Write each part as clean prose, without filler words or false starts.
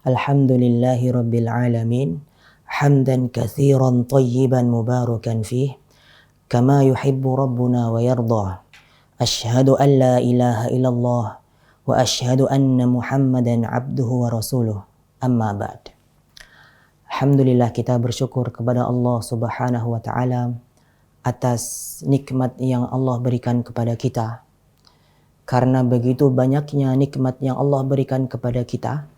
Alhamdulillahi Rabbil Alamin. Hamdan kathiran tayyiban mubarakan fih. Kama yuhibbu Rabbuna wa yardah. Ashhadu an la ilaha illallah. Wa ashhadu anna Muhammadan abduhu wa rasuluh. Amma ba'd. Alhamdulillah, kita bersyukur kepada Allah Subhanahu wa Ta'ala atas nikmat yang Allah berikan kepada kita. Karena begitu banyaknya nikmat yang Allah berikan kepada kita,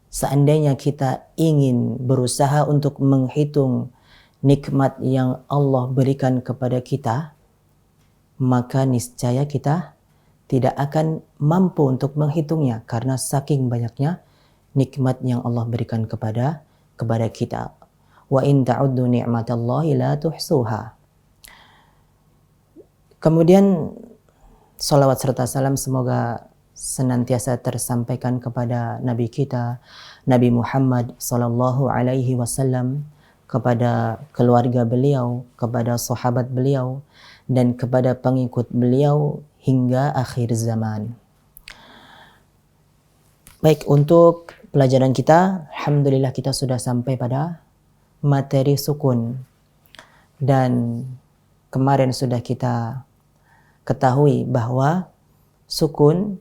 seandainya kita ingin berusaha untuk menghitung nikmat yang Allah berikan kepada kita, maka niscaya kita tidak akan mampu untuk menghitungnya karena saking banyaknya nikmat yang Allah berikan kepada kita. Wa in ta'uddu ni'matallahi la tuhsuha. Kemudian salawat serta salam semoga senantiasa tersampaikan kepada Nabi kita, Nabi Muhammad sallallahu alaihi wasallam, kepada keluarga beliau, kepada sahabat beliau, dan kepada pengikut beliau hingga akhir zaman. Baik, untuk pelajaran kita, alhamdulillah kita sudah sampai pada materi sukun. Dan kemarin sudah kita ketahui bahwa sukun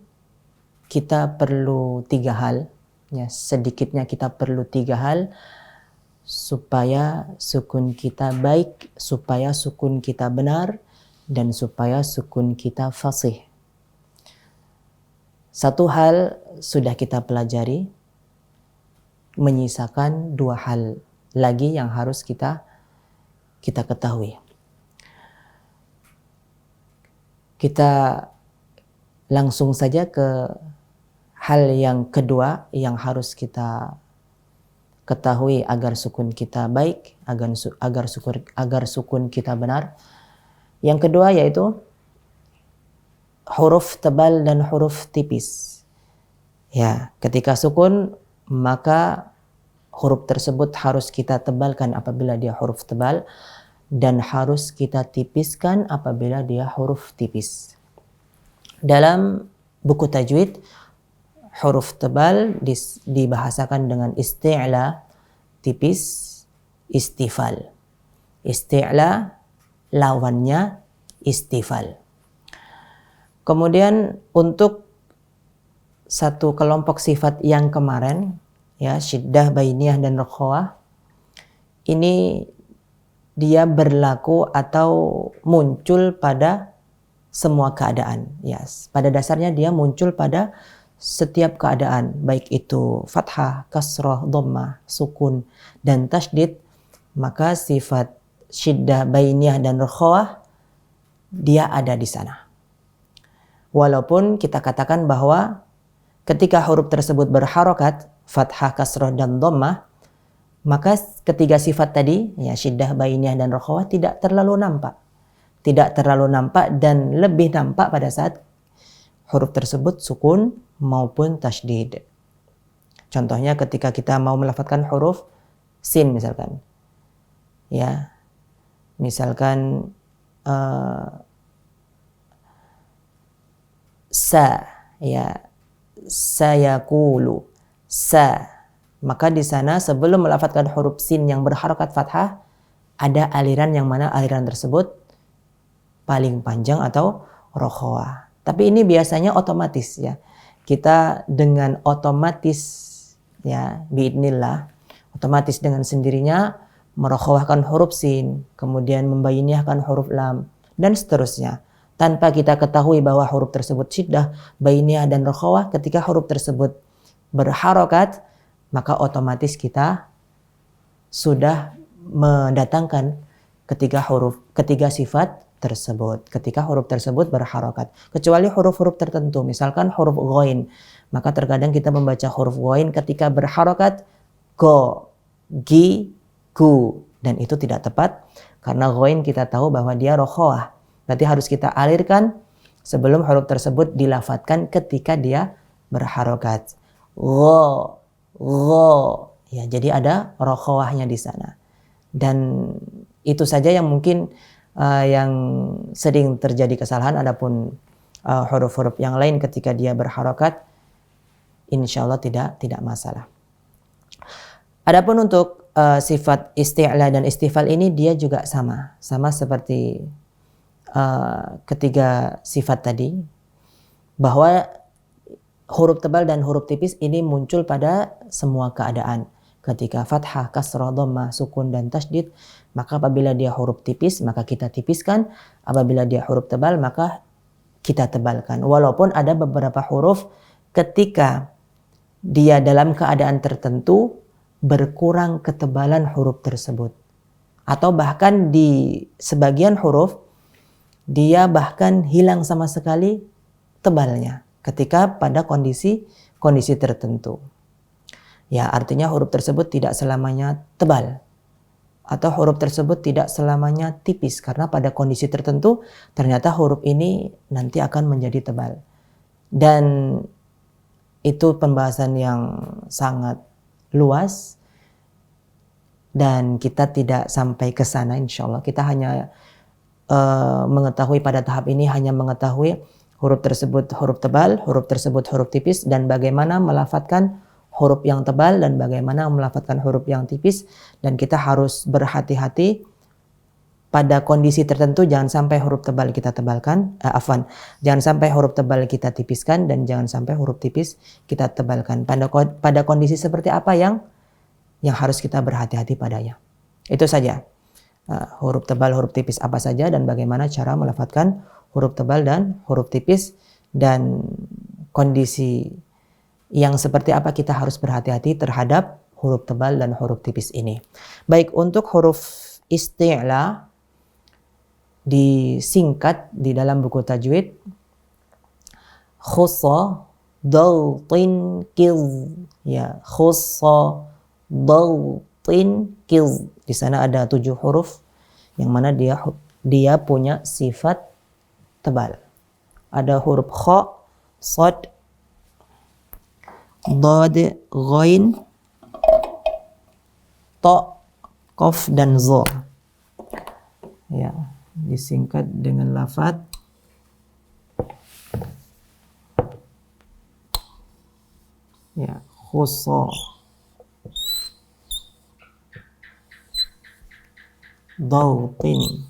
kita perlu 3 hal, ya, sedikitnya kita perlu 3 hal supaya sukun kita baik, supaya sukun kita benar, dan supaya sukun kita fasih. 1 hal sudah kita pelajari, menyisakan 2 hal lagi yang harus kita ketahui. Kita langsung saja ke hal yang kedua yang harus kita ketahui agar sukun kita baik, agar sukun kita benar. Yang kedua yaitu huruf tebal dan huruf tipis. Ya, ketika sukun maka huruf tersebut harus kita tebalkan apabila dia huruf tebal, dan harus kita tipiskan apabila dia huruf tipis. Dalam buku tajwid, huruf tebal dibahasakan dengan isti'la, tipis istifal. Isti'la lawannya istifal. Kemudian untuk satu kelompok sifat yang kemarin, ya, syiddah, bainiyah, dan rokhawah, ini dia berlaku atau muncul pada semua keadaan. Yes. Pada dasarnya dia muncul pada setiap keadaan, baik itu fathah, kasrah, dhammah, sukun, dan tasydid. Maka sifat syiddah, bainiyah, dan rokhawah dia ada di sana. Walaupun kita katakan bahwa ketika huruf tersebut berharokat, fathah, kasrah, dan dhammah, maka ketiga sifat tadi, ya, syiddah, bainiyah, dan rokhawah tidak terlalu nampak. Tidak terlalu nampak dan lebih nampak pada saat huruf tersebut sukun maupun tasydid. Contohnya ketika kita mau melafadzkan huruf sin misalkan. Ya. Misalkan sa, ya, sayaqulu, sa. Maka di sana sebelum melafadzkan huruf sin yang berharokat fathah, ada aliran yang mana aliran tersebut paling panjang atau rokhawah. Tapi ini biasanya otomatis, ya. Kita dengan otomatis, ya, biidnillah, otomatis dengan sendirinya merokhawahkan huruf sin, kemudian membayiniyahkan huruf lam, dan seterusnya. Tanpa kita ketahui bahwa huruf tersebut syiddah, bainiyah, dan rokhawah, ketika huruf tersebut berharokat, maka otomatis kita sudah mendatangkan ketiga sifat tersebut ketika huruf tersebut berharokat. Kecuali huruf-huruf tertentu, misalkan huruf ghain, maka terkadang kita membaca huruf ghain ketika berharokat go, gi, gu, dan itu tidak tepat karena ghain kita tahu bahwa dia rokhawah. Berarti harus kita alirkan sebelum huruf tersebut dilafadzkan ketika dia berharokat. Gho, ya, jadi ada rokhawahnya di sana. Dan itu saja yang mungkin yang sering terjadi kesalahan. Adapun huruf-huruf yang lain ketika dia berharokat insya Allah tidak masalah. Adapun untuk sifat isti'la dan istifal ini dia juga sama seperti ketiga sifat tadi, bahwa huruf tebal dan huruf tipis ini muncul pada semua keadaan. Ketika fathah, kasrah, dhammah, sukun dan tasydid, maka apabila dia huruf tipis maka kita tipiskan, apabila dia huruf tebal maka kita tebalkan. Walaupun ada beberapa huruf ketika dia dalam keadaan tertentu berkurang ketebalan huruf tersebut, atau bahkan di sebagian huruf dia bahkan hilang sama sekali tebalnya ketika pada kondisi tertentu. Ya, artinya huruf tersebut tidak selamanya tebal atau huruf tersebut tidak selamanya tipis, karena pada kondisi tertentu ternyata huruf ini nanti akan menjadi tebal. Dan itu pembahasan yang sangat luas dan kita tidak sampai ke sana insyaallah. Kita hanya mengetahui pada tahap ini hanya mengetahui huruf tersebut huruf tebal, huruf tersebut huruf tipis, dan bagaimana melafadzkan huruf yang tebal dan bagaimana melafadzkan huruf yang tipis. Dan kita harus berhati-hati pada kondisi tertentu, jangan sampai huruf tebal kita tebalkan, jangan sampai huruf tebal kita tipiskan, dan jangan sampai huruf tipis kita tebalkan. Pada kondisi seperti apa yang harus kita berhati-hati padanya. Itu saja. Huruf tebal, huruf tipis apa saja, dan bagaimana cara melafadzkan huruf tebal dan huruf tipis, dan kondisi yang seperti apa kita harus berhati-hati terhadap huruf tebal dan huruf tipis ini. Baik, untuk huruf isti'la disingkat di dalam buku tajwid khussa daltin kiz, ya, khussa daltin kiz. Di sana ada 7 huruf yang mana dia punya sifat tebal. Ada huruf kha, sad, dad, ghain, ta, qaf dan za. Ya, disingkat dengan lafaz ya, khussa daltin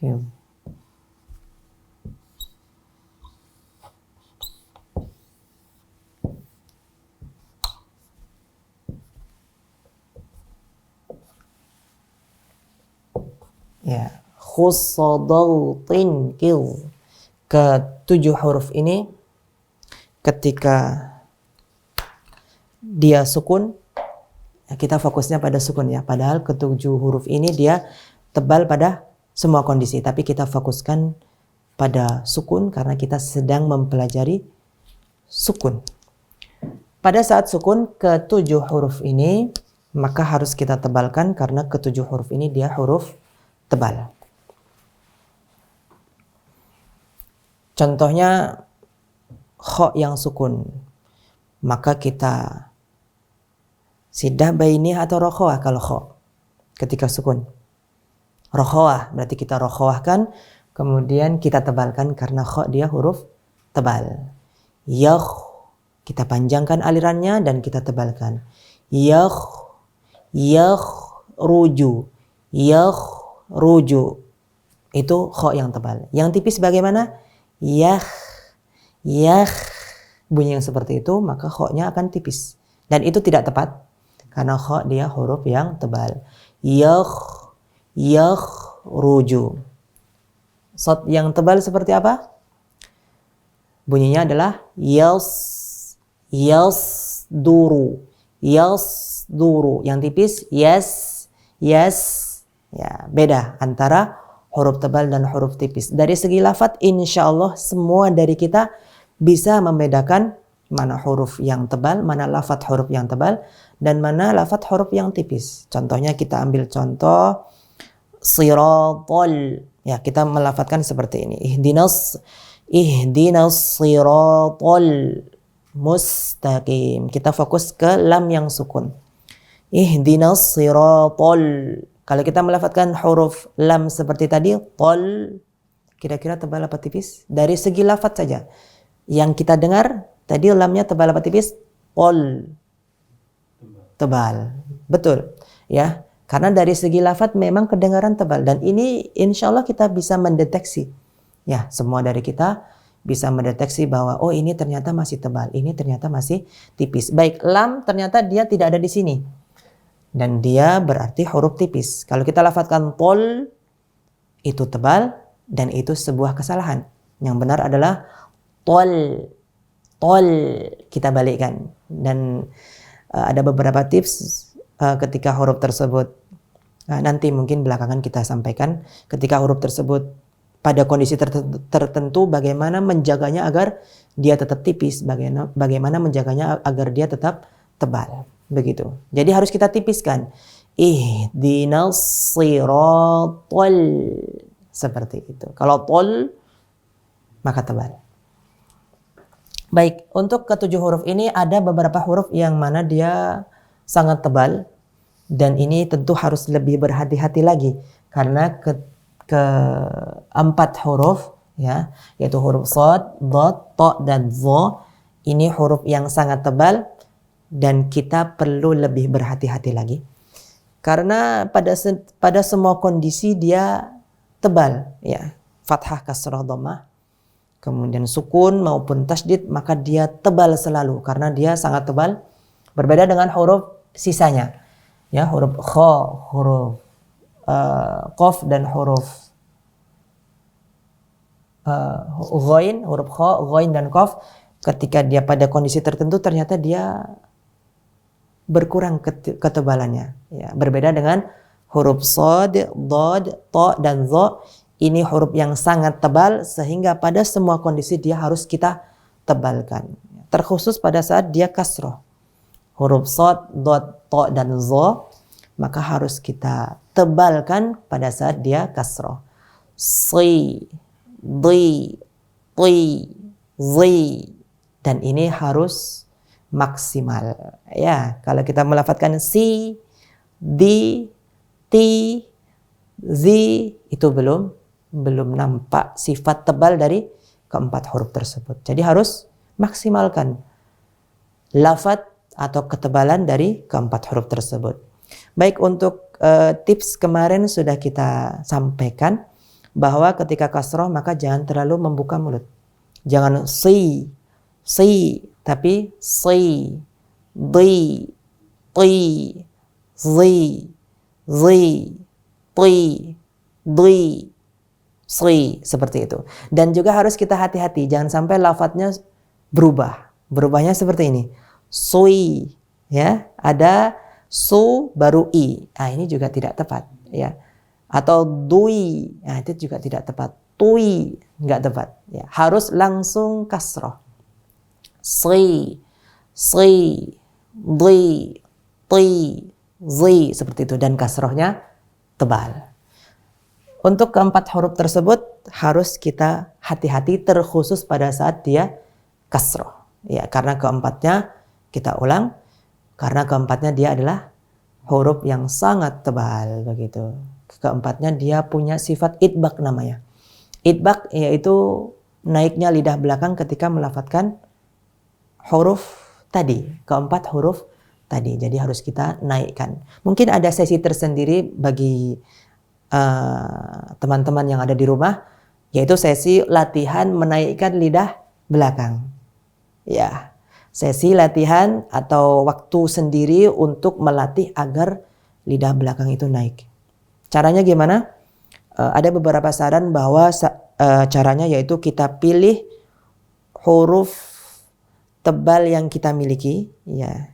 kiz. Ya, khussadaltin kiz. Ke-7 huruf ini ketika dia sukun, ya kita fokusnya pada sukun ya. Padahal ke-7 huruf ini dia tebal pada semua kondisi, tapi kita fokuskan pada sukun karena kita sedang mempelajari sukun. Pada saat sukun ke-7 huruf ini maka harus kita tebalkan karena ke-7 huruf ini dia huruf tebal. Contohnya kha yang sukun, maka kita sidah baini atau rokhawah kalau kha ketika sukun. Rokhawah berarti kita rokhawahkan, kemudian kita tebalkan karena kha dia huruf tebal. Yakh kita panjangkan alirannya dan kita tebalkan. Yakh ruju, yakh ruju, itu kha yang tebal. Yang tipis bagaimana? Yakh, bunyi yang seperti itu maka kha-nya akan tipis, dan itu tidak tepat karena kha dia huruf yang tebal. Yakh ruju. Shad yang tebal seperti apa? Bunyinya adalah duru. Yang tipis yes. Ya, beda antara huruf tebal dan huruf tipis. Dari segi lafadz insya Allah semua dari kita bisa membedakan mana huruf yang tebal, mana lafadz huruf yang tebal, dan mana lafadz huruf yang tipis. Contohnya kita ambil contoh siratal. Ya, kita melafadzkan seperti ini. Ihdinas siratal mustaqim. Kita fokus ke lam yang sukun. Ihdinas siratal. Kalau kita melafadzkan huruf lam seperti tadi, tol, kira-kira tebal apa tipis? Dari segi lafadz saja. Yang kita dengar, tadi lamnya tebal apa tipis? Tol. Tebal. Betul. Ya. Karena dari segi lafadz memang kedengaran tebal. Dan ini insya Allah kita bisa mendeteksi. Ya, semua dari kita bisa mendeteksi bahwa oh ini ternyata masih tebal, ini ternyata masih tipis. Baik, lam ternyata dia tidak ada di sini. Dan dia berarti huruf tipis. Kalau kita lafadzkan tol, itu tebal dan itu sebuah kesalahan. Yang benar adalah tol. Tol kita balikkan. Dan ada beberapa tips ketika huruf tersebut. Nanti mungkin belakangan kita sampaikan. Ketika huruf tersebut pada kondisi tertentu bagaimana menjaganya agar dia tetap tipis. Bagaimana menjaganya agar dia tetap tebal. Begitu. Jadi harus kita tipiskan. Ihdinas siratal. Seperti itu. Kalau tol, maka tebal. Baik, untuk ketujuh huruf ini ada beberapa huruf yang mana dia sangat tebal. Dan ini tentu harus lebih berhati-hati lagi. Karena keempat huruf, ya, yaitu huruf shad, dhad, ta, dan dha, ini huruf yang sangat tebal. Dan kita perlu lebih berhati-hati lagi. Karena pada semua kondisi dia tebal. Ya, fathah, kasrah, dhammah. Kemudian sukun maupun tasydid, maka dia tebal selalu karena dia sangat tebal. Berbeda dengan huruf sisanya, ya, huruf kha, huruf qaf dan huruf ghain, huruf kha, ghain dan qaf, ketika dia pada kondisi tertentu ternyata dia berkurang ketebalannya. Ya, berbeda dengan huruf shad, dhad, ta dan dha. Ini huruf yang sangat tebal sehingga pada semua kondisi dia harus kita tebalkan. Terkhusus pada saat dia kasroh. Huruf shad, dhad, ta, dan dha, maka harus kita tebalkan pada saat dia kasroh. Si, di, ti, zi. Dan ini harus maksimal. Ya, kalau kita melafadzkan si, di, ti, zi, itu belum nampak sifat tebal dari keempat huruf tersebut. Jadi harus maksimalkan lafadz atau ketebalan dari keempat huruf tersebut. Baik, untuk tips kemarin sudah kita sampaikan bahwa ketika kasroh maka jangan terlalu membuka mulut. Jangan si, tapi si, di, ti, zi, ti, di, si, seperti itu. Dan juga harus kita hati-hati, jangan sampai lafadznya berubah. Berubahnya seperti ini. Sui, ya, ada su baru i. Ini juga tidak tepat, ya. Atau dui, itu juga tidak tepat. Tui, enggak tepat, ya. Harus langsung kasroh. Si, di, ti, zi, seperti itu, dan kasrohnya tebal. Untuk keempat huruf tersebut harus kita hati-hati terkhusus pada saat dia kasroh. Ya, karena keempatnya kita ulang, karena keempatnya dia adalah huruf yang sangat tebal begitu. Keempatnya dia punya sifat idbak namanya. Idbak yaitu naiknya lidah belakang ketika melafadzkan huruf tadi, keempat huruf tadi. Jadi harus kita naikkan. Mungkin ada sesi tersendiri bagi teman-teman yang ada di rumah, yaitu sesi latihan menaikkan lidah belakang. Ya, sesi latihan atau waktu sendiri untuk melatih agar lidah belakang itu naik. Caranya gimana? Ada beberapa saran bahwa caranya yaitu kita pilih huruf tebal yang kita miliki, ya.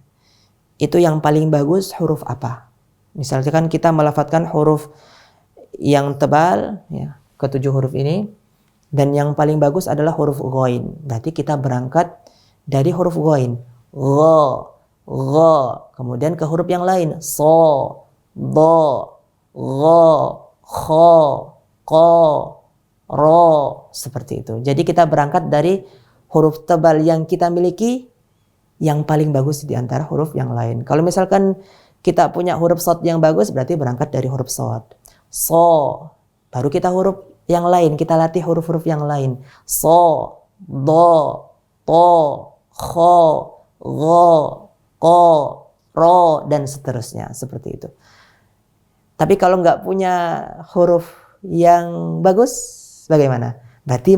Itu yang paling bagus huruf apa? Misalnya kan kita melafadzkan huruf yang tebal, ya, ketujuh huruf ini, dan yang paling bagus adalah huruf ghain. Berarti kita berangkat dari huruf ghain, gha, kemudian ke huruf yang lain, so, do, gha, kha, qa, ro, seperti itu. Jadi kita berangkat dari huruf tebal yang kita miliki, yang paling bagus di antara huruf yang lain. Kalau misalkan kita punya huruf shad yang bagus, berarti berangkat dari huruf shad. So, baru kita huruf yang lain, kita latih huruf-huruf yang lain. So, do, to, kho, go, ko, ro, dan seterusnya, seperti itu. Tapi kalau nggak punya huruf yang bagus, bagaimana? Berarti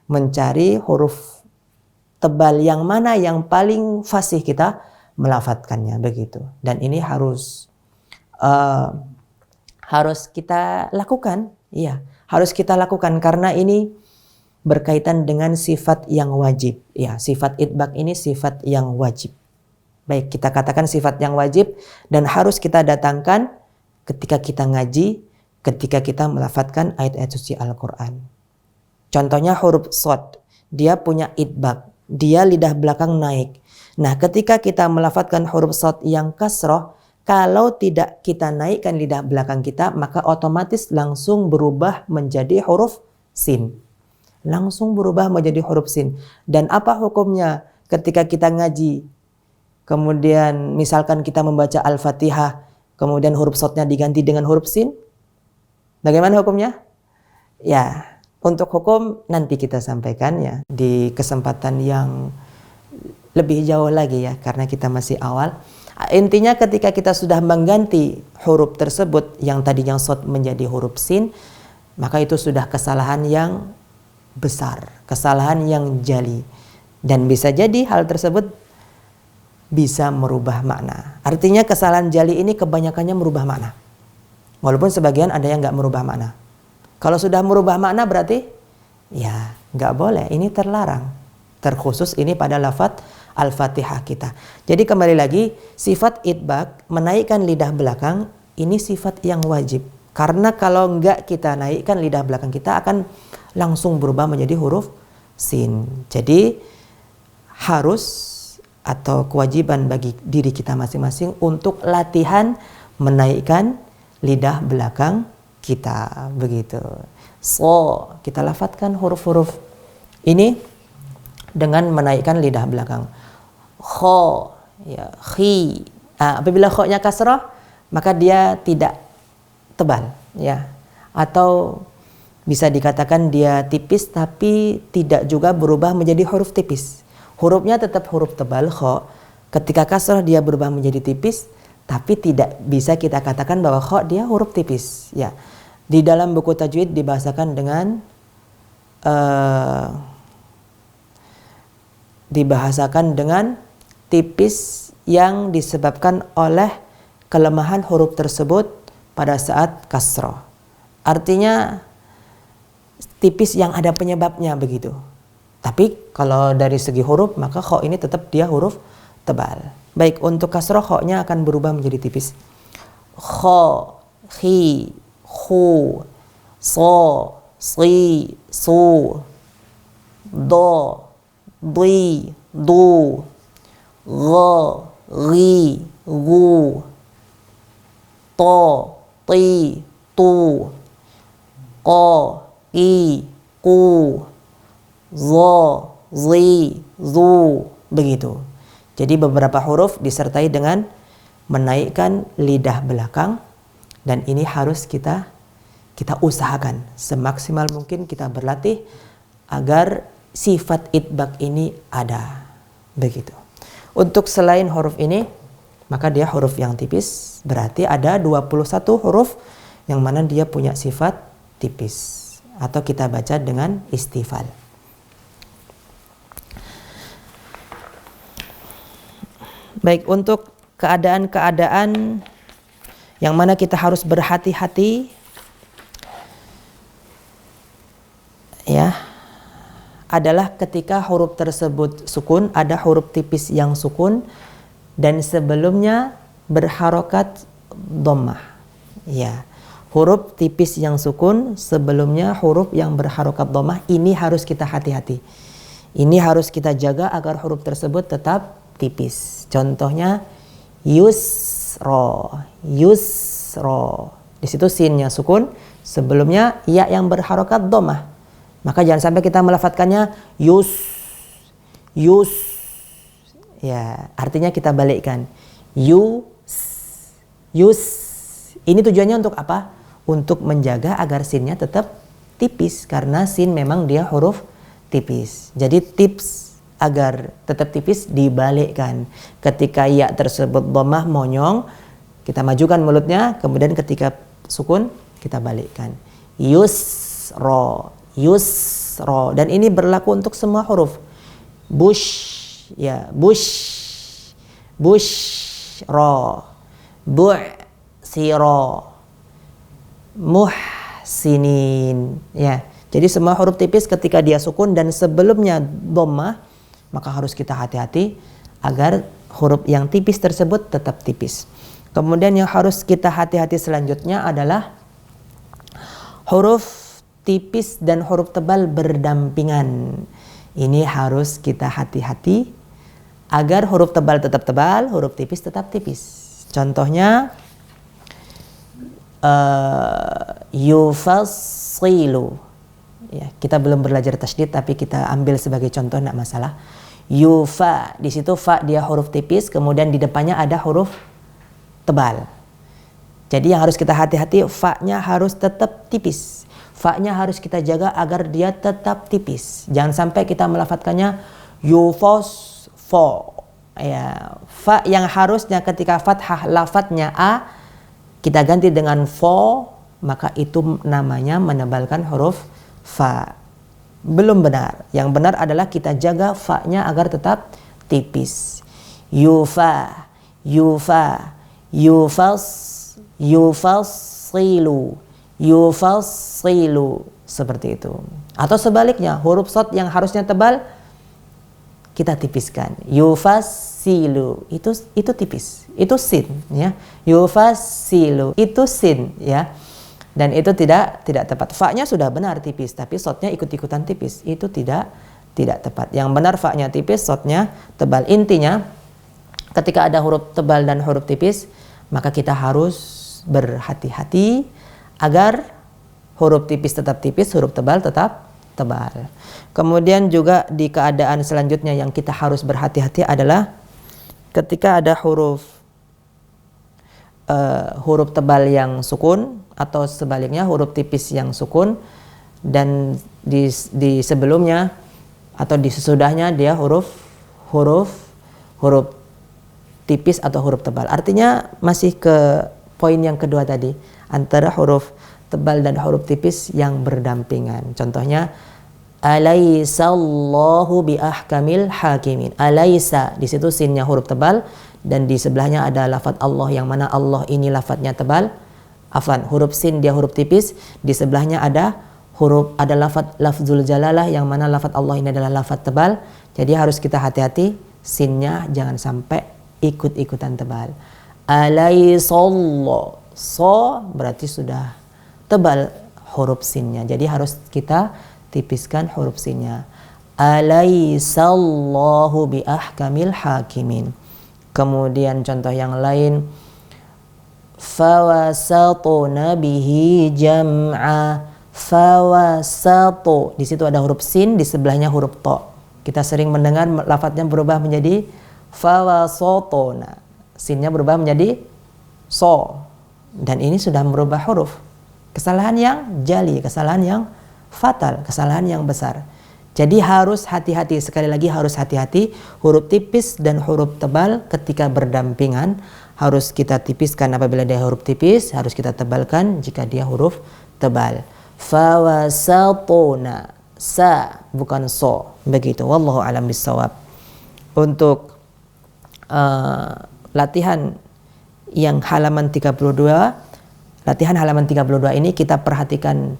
mencari huruf tebal yang mana yang paling fasih kita melafadzkannya, begitu. Dan ini harus kita lakukan, iya, harus kita lakukan karena ini berkaitan dengan sifat yang wajib. Ya, sifat idbak ini sifat yang wajib. Baik, kita katakan sifat yang wajib dan harus kita datangkan ketika kita ngaji, ketika kita melafadzkan ayat-ayat suci Al-Quran. Contohnya huruf shad, dia punya idbak, dia lidah belakang naik. Nah, ketika kita melafadzkan huruf shad yang kasroh, kalau tidak kita naikkan lidah belakang kita, maka otomatis langsung berubah menjadi huruf sin. Langsung berubah menjadi huruf sin. Dan apa hukumnya ketika kita ngaji? Kemudian misalkan kita membaca Al-Fatihah, kemudian huruf shadnya diganti dengan huruf sin. Bagaimana hukumnya? Ya, untuk hukum nanti kita sampaikan ya di kesempatan yang lebih jauh lagi ya, karena kita masih awal. Intinya ketika kita sudah mengganti huruf tersebut yang tadinya shad menjadi huruf sin, maka itu sudah kesalahan yang besar, kesalahan yang jali. Dan bisa jadi hal tersebut bisa merubah makna. Artinya kesalahan jali ini kebanyakannya merubah makna. Walaupun sebagian ada yang nggak merubah makna. Kalau sudah merubah makna berarti ya nggak boleh, ini terlarang. Terkhusus ini pada lafadz Al-Fatihah kita. Jadi kembali lagi, sifat idbak, menaikkan lidah belakang, ini sifat yang wajib. Karena kalau enggak kita naikkan lidah belakang kita akan langsung berubah menjadi huruf sin. Jadi harus atau kewajiban bagi diri kita masing-masing untuk latihan menaikkan lidah belakang kita. Begitu. So, kita lafadzkan huruf-huruf ini dengan menaikkan lidah belakang. Kho, ya, khi. Apabila kho-nya kasrah, maka dia tidak tebal, ya. Atau bisa dikatakan dia tipis tapi tidak juga berubah menjadi huruf tipis. Hurufnya tetap huruf tebal kho. Ketika kasrah dia berubah menjadi tipis, tapi tidak bisa kita katakan bahwa kho dia huruf tipis, ya. Di dalam buku tajwid dibahasakan dengan tipis yang disebabkan oleh kelemahan huruf tersebut pada saat kasroh. Artinya tipis yang ada penyebabnya begitu. Tapi kalau dari segi huruf maka kho ini tetap dia huruf tebal. Baik, untuk kasroh kho-nya akan berubah menjadi tipis. Kho, khi, khu, so, si, su, do, di, du, gho, ri, gu, to, ti, tu, ko, i, ku, zo, zi, zu, begitu. Jadi beberapa huruf disertai dengan menaikkan lidah belakang, dan ini harus kita usahakan semaksimal mungkin kita berlatih agar sifat idbak ini ada. Begitu. Untuk selain huruf ini, maka dia huruf yang tipis, berarti ada 21 huruf yang mana dia punya sifat tipis atau kita baca dengan istifal. Baik, untuk keadaan-keadaan yang mana kita harus berhati-hati, ya, adalah ketika huruf tersebut sukun, ada huruf tipis yang sukun dan sebelumnya berharokat dhammah. Ya, huruf tipis yang sukun sebelumnya huruf yang berharokat dhammah, ini harus kita hati-hati. Ini harus kita jaga agar huruf tersebut tetap tipis. Contohnya yusro, yusro. Di situ sinnya sukun, sebelumnya ya yang berharokat dhammah. Maka jangan sampai kita melafadzkannya yus, yus. Ya, artinya kita balikkan. Yus, Yus. Ini tujuannya untuk apa? Untuk menjaga agar sinnya tetap tipis, karena sin memang dia huruf tipis. Jadi tips agar tetap tipis dibalikkan. Ketika ya tersebut dhammah monyong, kita majukan mulutnya, kemudian ketika sukun kita balikkan. Yusra, yusra. Dan ini berlaku untuk semua huruf. Bush, ya, bush, bushra, bu'sira, muhsinin, ya. Jadi semua huruf tipis ketika dia sukun dan sebelumnya dhammah, maka harus kita hati-hati agar huruf yang tipis tersebut tetap tipis. Kemudian yang harus kita hati-hati selanjutnya adalah huruf tipis dan huruf tebal berdampingan. Ini harus kita hati-hati agar huruf tebal tetap tebal, huruf tipis tetap tipis. Contohnya yufassilu. Ya, kita belum belajar tasydid tapi kita ambil sebagai contoh, enggak masalah. Yufa, di situ fa dia huruf tipis, kemudian di depannya ada huruf tebal. Jadi yang harus kita hati-hati, fa-nya harus tetap tipis. Fa-nya harus kita jaga agar dia tetap tipis. Jangan sampai kita melafadzkannya yufosfo. Ya, fa yang harusnya ketika fathah lafadznya a, kita ganti dengan fo, maka itu namanya menebalkan huruf fa. Belum benar. Yang benar adalah kita jaga fa-nya agar tetap tipis. Yufa, yufa, yufassilu, yufassilu, seperti itu. Atau sebaliknya, huruf shad yang harusnya tebal kita tipiskan. Yufassilu, itu tipis. Itu sin, ya. Yufassilu, itu sin, ya. Dan itu tidak tepat. Fa-nya sudah benar tipis, tapi shadnya ikut-ikutan tipis. Itu tidak tepat. Yang benar fa-nya tipis, shadnya tebal. Intinya ketika ada huruf tebal dan huruf tipis, maka kita harus berhati-hati agar huruf tipis tetap tipis, huruf tebal tetap tebal. Kemudian juga di keadaan selanjutnya yang kita harus berhati-hati adalah ketika ada huruf tebal yang sukun atau sebaliknya huruf tipis yang sukun, dan di sebelumnya atau di sesudahnya dia huruf tipis atau huruf tebal. Artinya masih ke poin yang kedua tadi, antara huruf tebal dan huruf tipis yang berdampingan. Contohnya alaisallahu biahkamil hakimin. Alaisa, di situ sinnya huruf tebal dan di sebelahnya ada lafadz Allah, yang mana Allah ini lafadznya tebal. Afwan, huruf sin dia huruf tipis, di sebelahnya ada lafzul jalalah, yang mana lafadz Allah ini adalah lafadz tebal. Jadi harus kita hati-hati, sinnya jangan sampai ikut-ikutan tebal. Alaisallahu, so berarti sudah tebal huruf sinnya, jadi harus kita tipiskan huruf sinnya. Alaisallahu biahkamil hakimin. Kemudian contoh yang lain, fawasatuna bihi jam'a. Fawasatu, di situ ada huruf sin, di sebelahnya huruf to. Kita sering mendengar lafadznya berubah menjadi fawasatuna, sinnya berubah menjadi so, dan ini sudah merubah huruf. Kesalahan yang jali, kesalahan yang fatal, kesalahan yang besar. Jadi harus hati-hati, sekali lagi harus hati-hati, huruf tipis dan huruf tebal ketika berdampingan harus kita tipiskan apabila dia huruf tipis, harus kita tebalkan jika dia huruf tebal. Fawasatuna, sa bukan so, begitu. Wallahu a'lam bishawab. Untuk latihan yang halaman 32, latihan halaman 32 ini kita perhatikan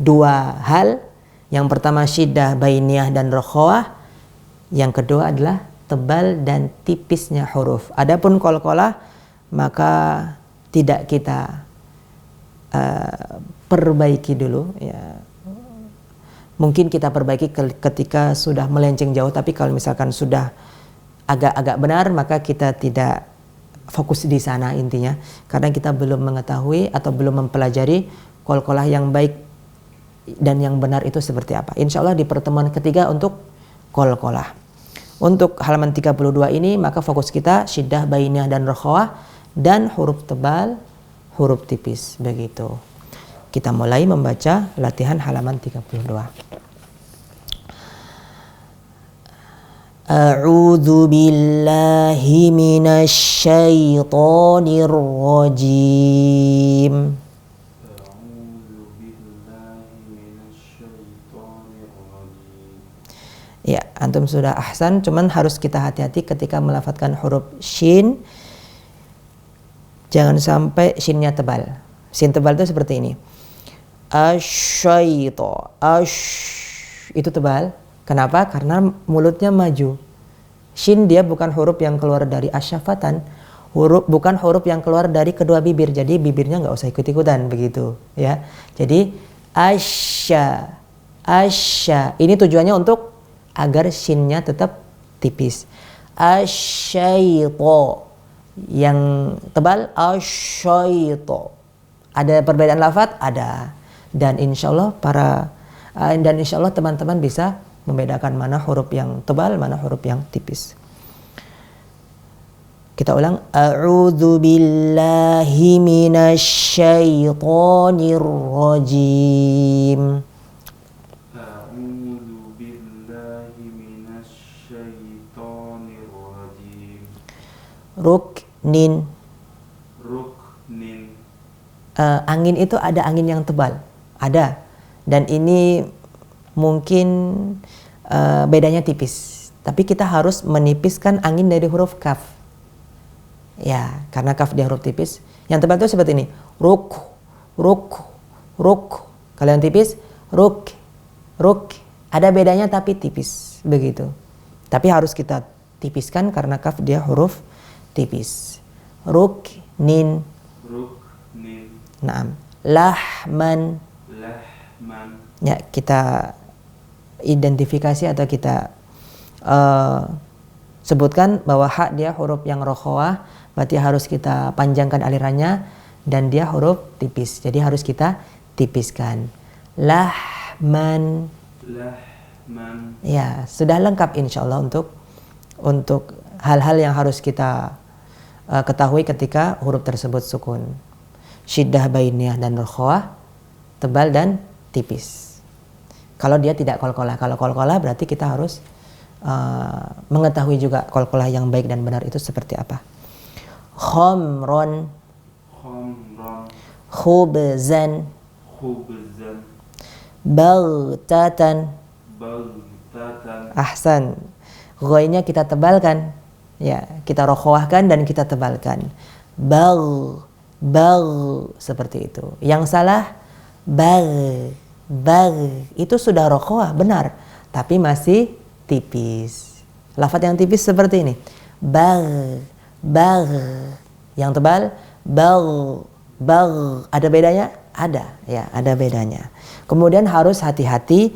dua hal. Yang pertama syiddah bainiyah dan rokhawah. Yang kedua adalah tebal dan tipisnya huruf. Adapun qalqalah maka tidak kita perbaiki dulu, ya. Mungkin kita perbaiki ketika sudah melenceng jauh, tapi kalau misalkan sudah agak-agak benar maka kita tidak fokus di sana intinya, karena kita belum mengetahui atau belum mempelajari qalqalah yang baik dan yang benar itu seperti apa. Insya Allah di pertemuan ketiga untuk qalqalah. Untuk halaman 32 ini maka fokus kita syiddah bainiyah dan rokhawah, dan huruf tebal, huruf tipis. Begitu. Kita mulai membaca latihan halaman 32. A'udzu billahi minasy syaithanir rajim. Ya, antum sudah ahsan, cuman harus kita hati-hati ketika melafadzkan huruf shin. Jangan sampai shinnya tebal. Shin tebal itu seperti ini. Asyaito, itu tebal. Kenapa? Karena mulutnya maju. Shin dia bukan huruf yang keluar dari asyafatan, bukan huruf yang keluar dari kedua bibir. Jadi bibirnya nggak usah ikut-ikutan begitu, ya. Jadi asya. Ini tujuannya untuk agar shinnya tetap tipis. Asyaito yang tebal, asyaito. Ada perbedaan lafadz? Ada. Dan insya Allah teman-teman bisa membedakan mana huruf yang tebal, mana huruf yang tipis. Kita ulang. A'udzu billahi minasy syaithanir rajim. A'udzu billahi minasy syaithanir rajim. Ruknin. Angin itu ada angin yang tebal, ada. Dan ini mungkin bedanya tipis. Tapi kita harus menipiskan angin dari huruf kaf. Ya, karena kaf dia huruf tipis. Yang tebal itu seperti ini. Ruk. Kalau yang tipis, ruk. Ada bedanya tapi tipis, begitu. Tapi harus kita tipiskan karena kaf dia huruf tipis. Ruknin. Naam. Lahman. Ya, kita identifikasi atau kita sebutkan bahwa ha dia huruf yang rokhawah, berarti harus kita panjangkan alirannya, dan dia huruf tipis, jadi harus kita tipiskan. Lahman. Ya, sudah lengkap insyaallah untuk hal-hal yang harus kita ketahui ketika huruf tersebut sukun. Syiddah bainiyah dan rokhawah, tebal dan tipis. Kalau dia tidak qalqalah, kalau qalqalah berarti kita harus mengetahui juga qalqalah yang baik dan benar itu seperti apa. Khamron. Khubzan. Baghtatan. Ahsan. Ghoinya kita tebalkan, ya, kita rokhawahkan dan kita tebalkan. Seperti itu. Yang salah itu sudah rokhawah benar, tapi masih tipis. Lafadz yang tipis seperti ini. Yang tebal ada bedanya? Ada, ya, ada bedanya. Kemudian harus hati-hati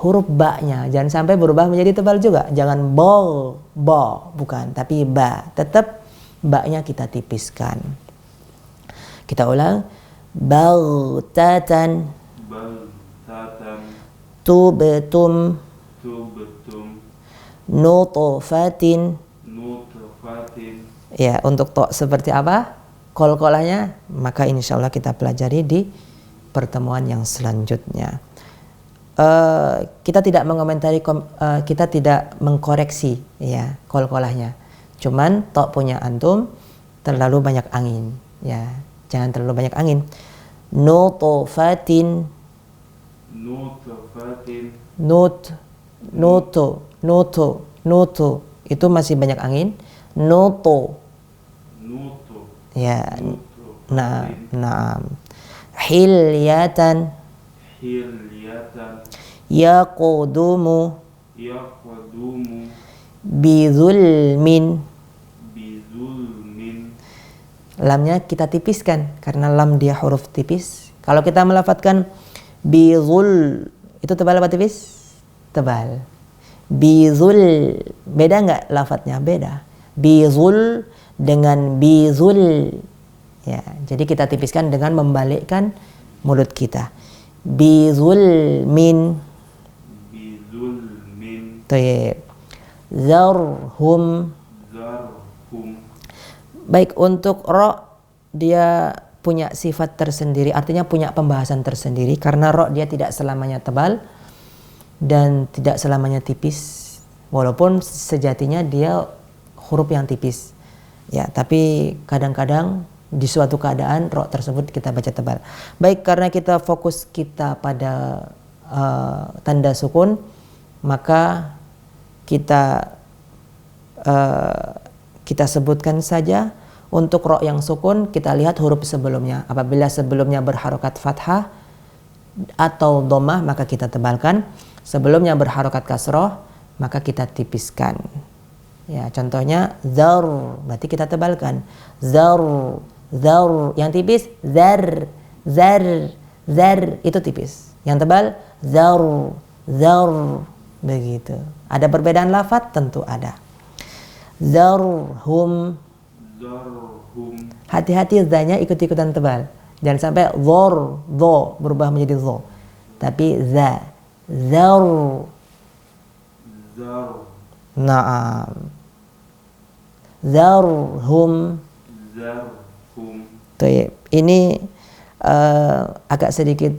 huruf ba-nya, jangan sampai berubah menjadi tebal juga. Jangan bo, bukan, tapi ba. Tetap ba-nya kita tipiskan. Kita ulang. Baghtatan. Tubtum. Nutfatin. Ya, untuk to seperti apa qalqalahnya, maka insyaallah kita pelajari di pertemuan yang selanjutnya. Kita tidak mengomentari, kita tidak mengkoreksi ya qalqalahnya. Cuman to punya antum terlalu banyak angin, ya. Jangan terlalu banyak angin. Nutfatin. Nutu. Itu masih banyak angin. Nutu. Ya. Nah. Hilyatan. Yaqudumu. Bizulmin. Lamnya kita tipiskan karena lam dia huruf tipis. Kalau kita melafadzkan bizul, itu tebal apa tipis? Tebal. Bizul, beda nggak lafadznya? Beda. Bizul dengan bizul. Ya, jadi kita tipiskan dengan membalikkan mulut kita. Bizulmin. Tayyib. Zarhum. Baik, untuk ro dia punya sifat tersendiri, artinya punya pembahasan tersendiri karena ro dia tidak selamanya tebal dan tidak selamanya tipis. Walaupun sejatinya dia huruf yang tipis. Ya, tapi kadang-kadang di suatu keadaan ro tersebut kita baca tebal. Baik, karena kita fokus kita pada tanda sukun, maka kita sebutkan saja untuk ro yang sukun. Kita lihat huruf sebelumnya. Apabila sebelumnya berharokat fathah atau dhammah maka kita tebalkan. Sebelumnya berharokat kasroh maka kita tipiskan. Ya, contohnya zar, berarti kita tebalkan. Zar, yang tipis zar, itu tipis. Yang tebal zar, begitu. Ada perbedaan lafadz? Tentu ada. Zarhum, hati-hati zanya ikut-ikutan tebal. Jangan sampai zo berubah menjadi zo. Tapi zar. Naam. Zarhum. Ini agak sedikit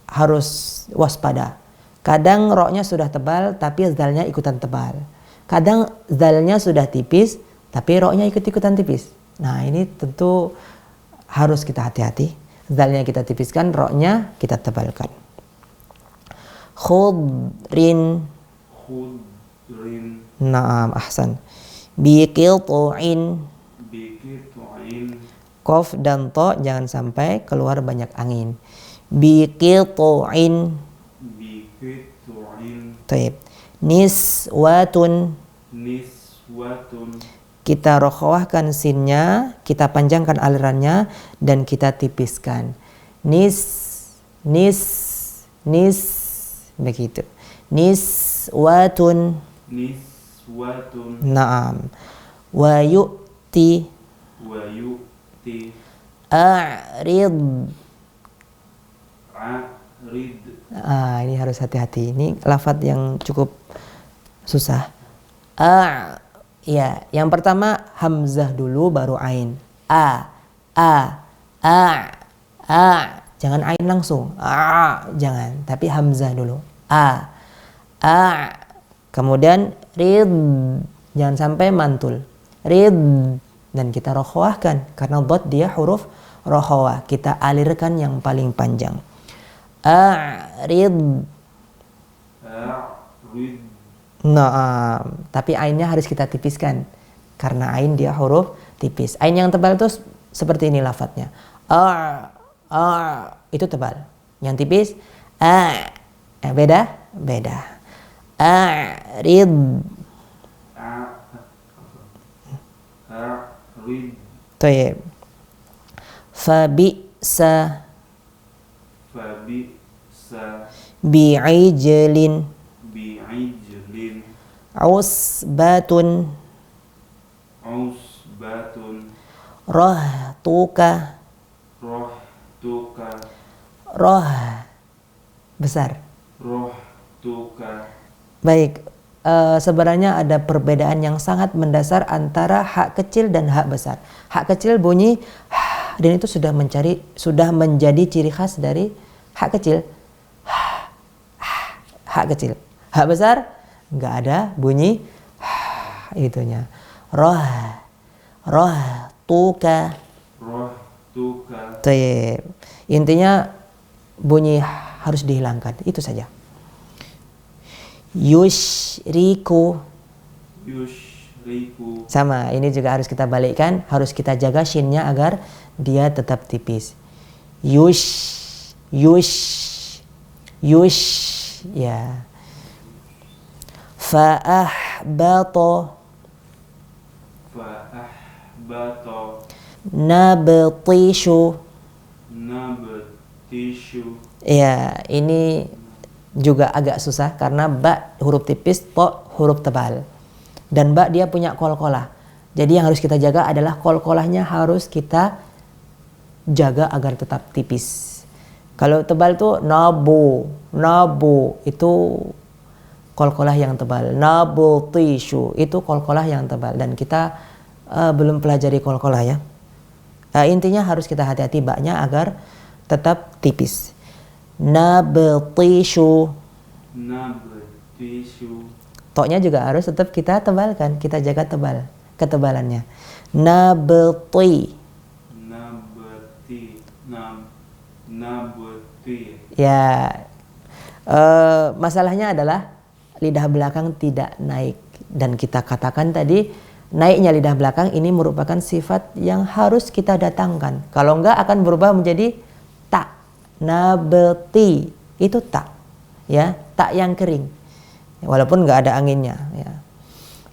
harus waspada. Kadang ro-nya sudah tebal tapi zalnya ikutan tebal. Kadang zalnya sudah tipis tapi ro-nya ikut-ikutan tipis. Nah, ini tentu harus kita hati-hati. Zalnya kita tipiskan, ro-nya kita tebalkan. Khudrin. Naam, ahsan. Biqitu'in. Qaf dan to jangan sampai keluar banyak angin. Biqitu'in. Taib. Niswatun. Kita rokhawahkan sinnya, kita panjangkan alirannya dan kita tipiskan. Nis, begitu. Niswatun. Naam. Wa yu'ti. A'rid. Ini harus hati-hati. Ini lafadz yang cukup susah. Ya, yang pertama hamzah dulu baru ain. Jangan ain langsung. Jangan, tapi hamzah dulu. Kemudian rid. Jangan sampai mantul. Rid. Dan kita rokhawahkan karena dhad dia huruf rokhawah. Kita alirkan yang paling panjang. A'rid. Nah, tapi ainnya harus kita tipiskan karena ain dia huruf tipis. Ain yang tebal itu seperti ini lafadznya. Itu tebal. Yang tipis beda. A'rid. Tayyib. Fabi'sa. Bi'ijlin. Usbatun. Rahtuka. Roh besar. Baik, sebenarnya ada perbedaan yang sangat mendasar antara hak kecil dan hak besar. Hak kecil bunyi dan itu sudah menjadi ciri khas dari hak kecil. Hak kecil. Hak besar nggak ada bunyi itunya. Roh tuka. Tayyib. Intinya bunyi harus dihilangkan, itu saja. Yushriku. Sama, ini juga harus kita balikkan, harus kita jaga shinnya agar dia tetap tipis. Yush, ya. Fa'ahbato. Nabtishu. Ya, ini juga agak susah karena ba huruf tipis, to huruf tebal. Dan ba dia punya qalqalah. Jadi yang harus kita jaga adalah qalqalahnya harus kita jaga agar tetap tipis. Kalau tebal tuh nabu itu qalqalah yang tebal. Nabtishu itu qalqalah yang tebal dan kita belum pelajari qalqalah ya. Intinya harus kita hati-hati baknya agar tetap tipis. Nabtishu. Nabtishu. Toknya juga harus tetap kita tebalkan, kita jaga ketebalannya. Nabti. Nabti. Ya, masalahnya adalah lidah belakang tidak naik, dan kita katakan tadi naiknya lidah belakang ini merupakan sifat yang harus kita datangkan. Kalau enggak akan berubah menjadi tak. Nabti itu tak, ya, tak yang kering, walaupun enggak ada anginnya. Ya.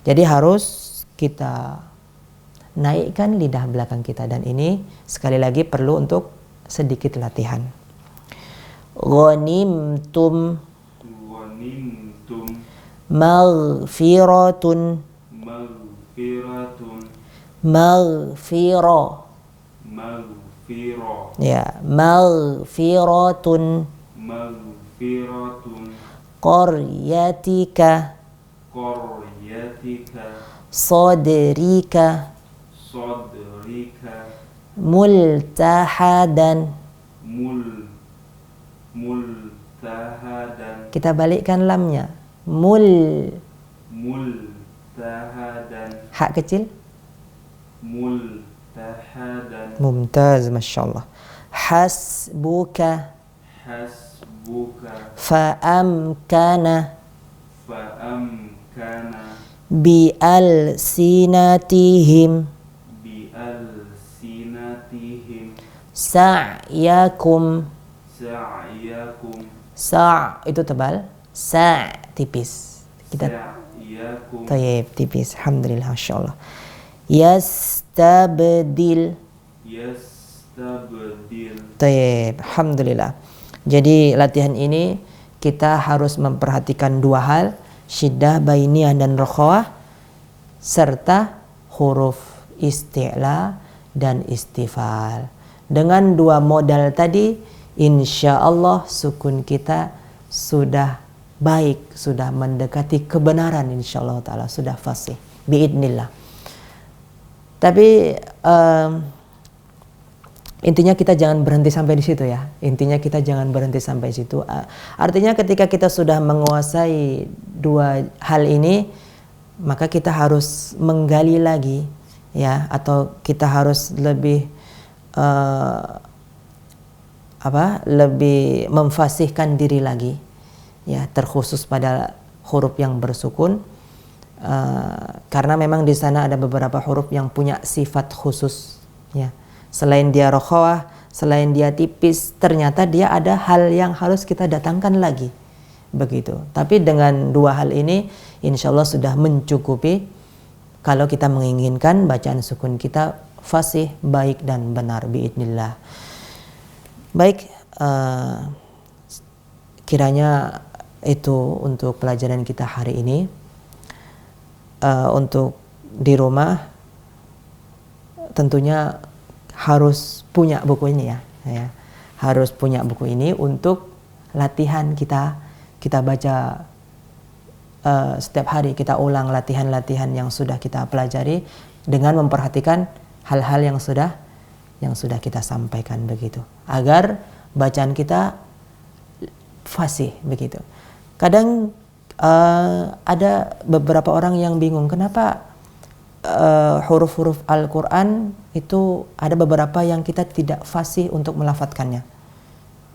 Jadi harus kita naikkan lidah belakang kita, dan ini sekali lagi perlu untuk sedikit latihan. Ghanimtum. Maghfiratun. Maghfirah. Ya, maghfiratun. Qaryatika. Sadrika. Multahadan. Kita balikkan lamnya. Multahadan. Hak kecil. Multahadan. Mumtaz, masyaallah. Hasbuka. Fa'amkana. Bi'alsinatihim. Sa'yakum. Sa' itu tebal, sa' tipis. Kita tayyib tipis. Alhamdulillah, masyaallah. Yastabdil. Tayyib, alhamdulillah. Jadi latihan ini kita harus memperhatikan dua hal, syiddah bainiyah dan rokhawah, serta huruf isti'la dan istifal. Dengan dua modal tadi, insya Allah sukun kita sudah baik, sudah mendekati kebenaran, insya Allah ta'ala, sudah fasih biidnillah. Tapi intinya kita jangan berhenti sampai di situ ya. Intinya kita jangan berhenti sampai situ. Artinya ketika kita sudah menguasai dua hal ini, maka kita harus menggali lagi ya, atau kita harus lebih lebih memfasihkan diri lagi ya, terkhusus pada huruf yang bersukun, karena memang di sana ada beberapa huruf yang punya sifat khusus ya. Selain dia rokhawah, selain dia tipis, ternyata dia ada hal yang harus kita datangkan lagi begitu. Tapi dengan dua hal ini insya Allah sudah mencukupi kalau kita menginginkan bacaan sukun kita fasih, baik dan benar biidnillah. Baik, kiranya itu untuk pelajaran kita hari ini. Untuk di rumah tentunya harus punya buku ini ya. Harus punya buku ini untuk latihan kita baca setiap hari, kita ulang latihan-latihan yang sudah kita pelajari dengan memperhatikan hal-hal yang sudah kita sampaikan begitu, agar bacaan kita fasih begitu. Kadang ada beberapa orang yang bingung kenapa huruf-huruf Al-Quran itu ada beberapa yang kita tidak fasih untuk melafadzkannya.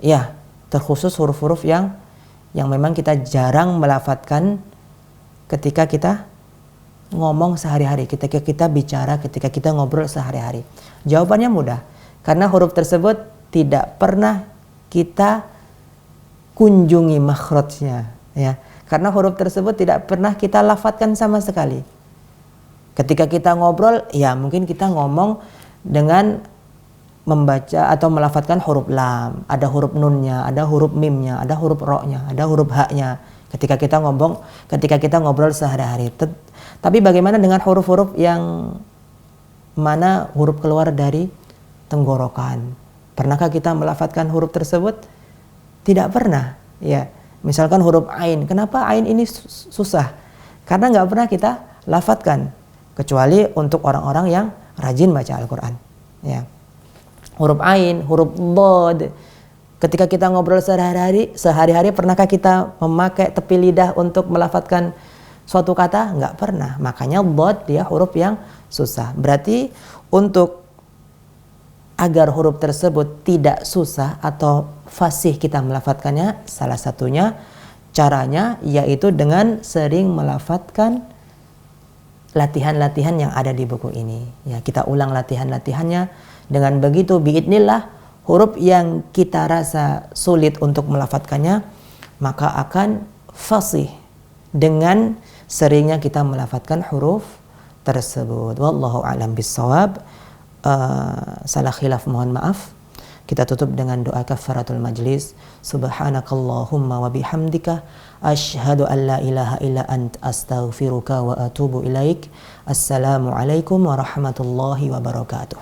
Ya, terkhusus huruf-huruf yang memang kita jarang melafadzkan ketika kita ngomong sehari-hari, ketika kita bicara, ketika kita ngobrol sehari-hari. Jawabannya mudah, karena huruf tersebut tidak pernah kita kunjungi makhrajnya ya. Karena huruf tersebut tidak pernah kita lafadzkan sama sekali. Ketika kita ngobrol, ya mungkin kita ngomong dengan membaca atau melafadzkan huruf lam, ada huruf nunnya, ada huruf mimnya, ada huruf ro-nya, ada huruf ha-nya. Ketika kita ngobrol sehari-hari. Tapi bagaimana dengan huruf-huruf yang mana huruf keluar dari tenggorokan? Pernahkah kita melafadzkan huruf tersebut? Tidak pernah. Ya, misalkan huruf ain. Kenapa ain ini susah? Karena nggak pernah kita lafadzkan. kecuali untuk orang-orang yang rajin baca Al-Quran. Ya. Huruf ain, huruf dhad. Ketika kita ngobrol sehari-hari, pernahkah kita memakai tepi lidah untuk melafadzkan suatu kata? Nggak pernah. Makanya dhad dia huruf yang susah. Berarti untuk agar huruf tersebut tidak susah atau fasih kita melafadzkannya, salah satunya caranya yaitu dengan sering melafadzkan latihan-latihan yang ada di buku ini. Ya, kita ulang latihan-latihannya. Dengan begitu biidnillah huruf yang kita rasa sulit untuk melafadzkannya maka akan fasih dengan seringnya kita melafadzkan huruf tersebut. Wallahu a'lam bissawab. Salah khilaf mohon maaf. Kita tutup dengan doa kafaratul majlis. Subhanakallahumma wa bihamdika asyhadu an la ilaha illa ant astaghfiruka wa atubu ilaik. Assalamualaikum warahmatullahi wabarakatuh.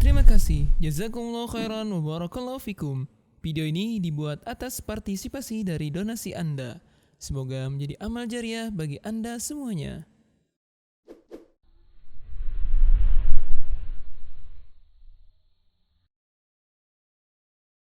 Terima kasih. Jazakumullah khairan wa barakallahu fikum. Video ini dibuat atas partisipasi dari donasi Anda. Semoga menjadi amal jariah bagi Anda semuanya.